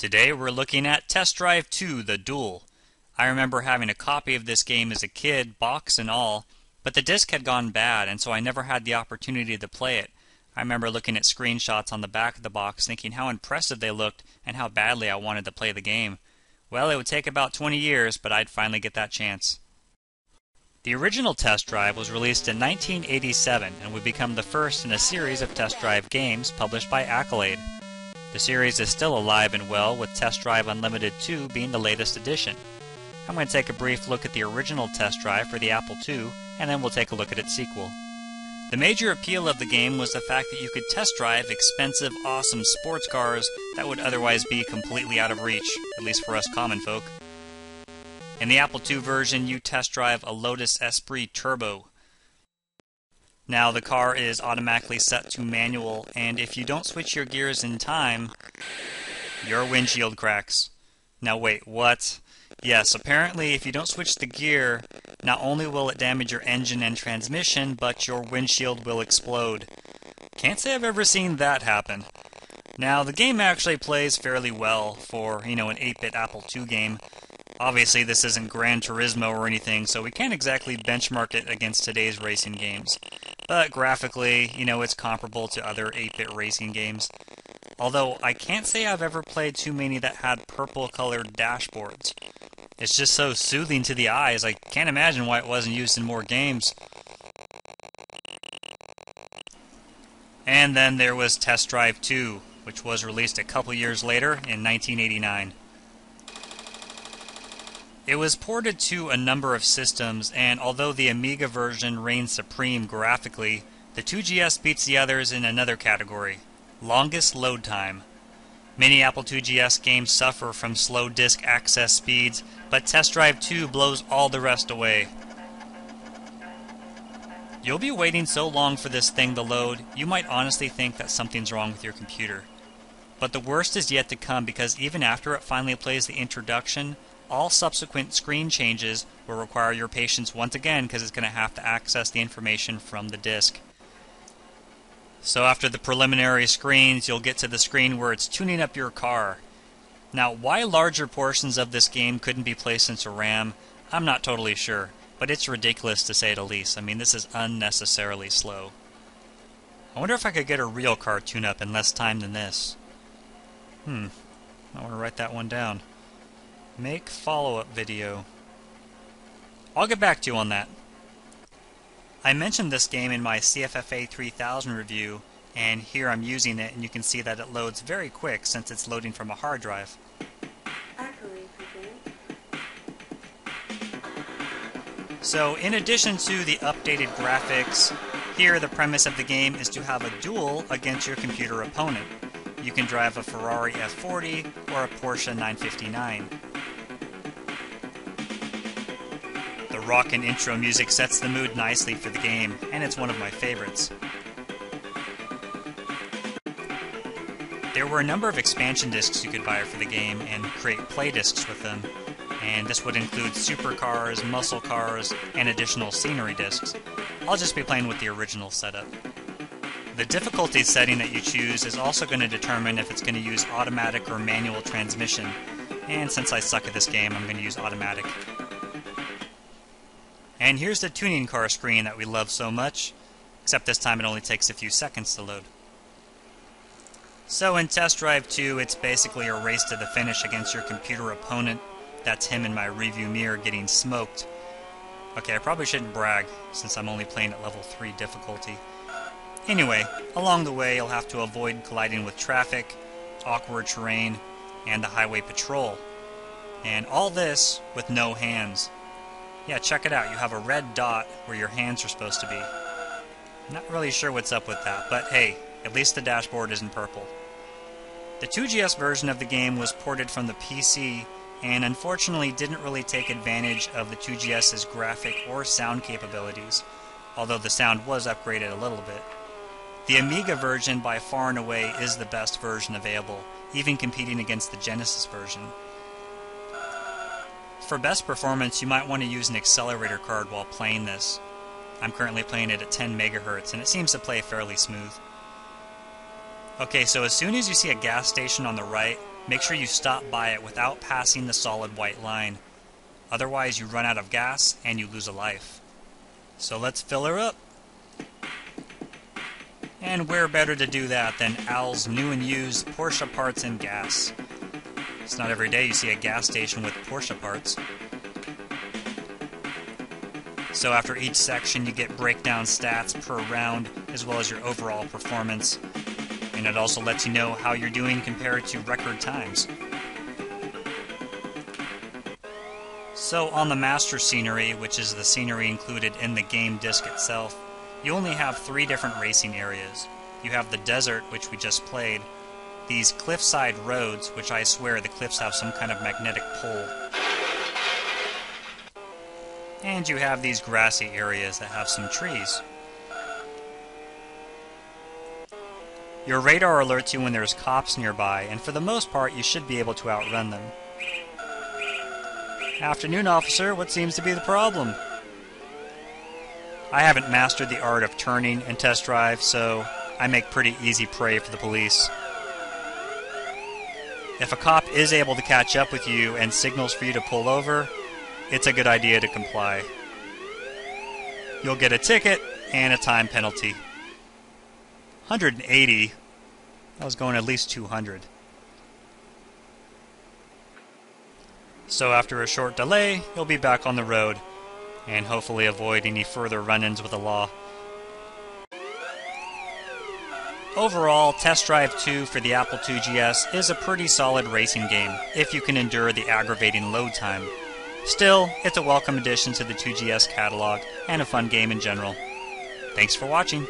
Today we're looking at Test Drive 2, the Duel. I remember having a copy of this game as a kid, box and all, but the disc had gone bad and so I never had the opportunity to play it. I remember looking at screenshots on the back of the box thinking how impressive they looked and how badly I wanted to play the game. Well, it would take about 20 years, but I'd finally get that chance. The original Test Drive was released in 1987 and would become the first in a series of Test Drive games published by Accolade. The series is still alive and well, with Test Drive Unlimited 2 being the latest edition. I'm going to take a brief look at the original Test Drive for the Apple II, and then we'll take a look at its sequel. The major appeal of the game was the fact that you could test drive expensive, awesome sports cars that would otherwise be completely out of reach, at least for us common folk. In the Apple II version, you test drive a Lotus Esprit Turbo. Now, the car is automatically set to manual, and if you don't switch your gears in time, your windshield cracks. Now wait, what? Yes, apparently if you don't switch the gear, not only will it damage your engine and transmission, but your windshield will explode. Can't say I've ever seen that happen. Now, the game actually plays fairly well for, an 8-bit Apple II game. Obviously, this isn't Gran Turismo or anything, so we can't exactly benchmark it against today's racing games. But graphically, it's comparable to other 8-bit racing games. Although, I can't say I've ever played too many that had purple-colored dashboards. It's just so soothing to the eyes, I can't imagine why it wasn't used in more games. And then there was Test Drive 2, which was released a couple years later in 1989. It was ported to a number of systems, and although the Amiga version reigns supreme graphically, the 2GS beats the others in another category: longest load time. Many Apple IIGS games suffer from slow disk access speeds, but Test Drive 2 blows all the rest away. You'll be waiting so long for this thing to load, you might honestly think that something's wrong with your computer. But the worst is yet to come, because even after it finally plays the introduction, all subsequent screen changes will require your patience once again, because it's going to have to access the information from the disk. So after the preliminary screens, you'll get to the screen where it's tuning up your car. Now, why larger portions of this game couldn't be placed into RAM, I'm not totally sure, but it's ridiculous to say the least. I mean, this is unnecessarily slow. I wonder if I could get a real car tune-up in less time than this. I want to write that one down. Make follow-up video. I'll get back to you on that. I mentioned this game in my CFFA 3000 review, and here I'm using it, and you can see that it loads very quick since it's loading from a hard drive. So, in addition to the updated graphics, here the premise of the game is to have a duel against your computer opponent. You can drive a Ferrari F40 or a Porsche 959. The rockin' intro music sets the mood nicely for the game, and it's one of my favorites. There were a number of expansion discs you could buy for the game and create play discs with them, and this would include supercars, muscle cars, and additional scenery discs. I'll just be playing with the original setup. The difficulty setting that you choose is also going to determine if it's going to use automatic or manual transmission, and since I suck at this game, I'm going to use automatic. And here's the tuning car screen that we love so much, except this time it only takes a few seconds to load. So in Test Drive 2, it's basically a race to the finish against your computer opponent. That's him in my review mirror getting smoked. Okay, I probably shouldn't brag, since I'm only playing at level 3 difficulty. Anyway, along the way you'll have to avoid colliding with traffic, awkward terrain, and the highway patrol. And all this with no hands. Yeah, check it out. You have a red dot where your hands are supposed to be. Not really sure what's up with that, but hey, at least the dashboard isn't purple. The 2GS version of the game was ported from the PC, and unfortunately didn't really take advantage of the 2GS's graphic or sound capabilities, although the sound was upgraded a little bit. The Amiga version by far and away is the best version available, even competing against the Genesis version. For best performance, you might want to use an accelerator card while playing this. I'm currently playing it at 10 MHz, and it seems to play fairly smooth. Okay, so as soon as you see a gas station on the right, Make sure you stop by it without passing the solid white line. Otherwise you run out of gas and you lose a life. So let's fill her up. And where better to do that than Al's new and used Porsche parts and gas. It's not every day you see a gas station with Porsche parts. So after each section you get breakdown stats per round as well as your overall performance. And it also lets you know how you're doing compared to record times. So on the master scenery, which is the scenery included in the game disc itself, you only have 3 different racing areas. You have the desert, which we just played, these cliffside roads, which I swear the cliffs have some kind of magnetic pull, and you have these grassy areas that have some trees. Your radar alerts you when there's cops nearby, and for the most part you should be able to outrun them. Afternoon, officer. What seems to be the problem? I haven't mastered the art of turning in test drive, so I make pretty easy prey for the police. If a cop is able to catch up with you and signals for you to pull over, it's a good idea to comply. You'll get a ticket and a time penalty. 180? I was going at least 200. So after a short delay, you'll be back on the road, and hopefully avoid any further run-ins with the law. Overall, Test Drive 2 for the Apple IIGS is a pretty solid racing game, if you can endure the aggravating load time. Still, it's a welcome addition to the IIGS catalog, and a fun game in general. Thanks for watching.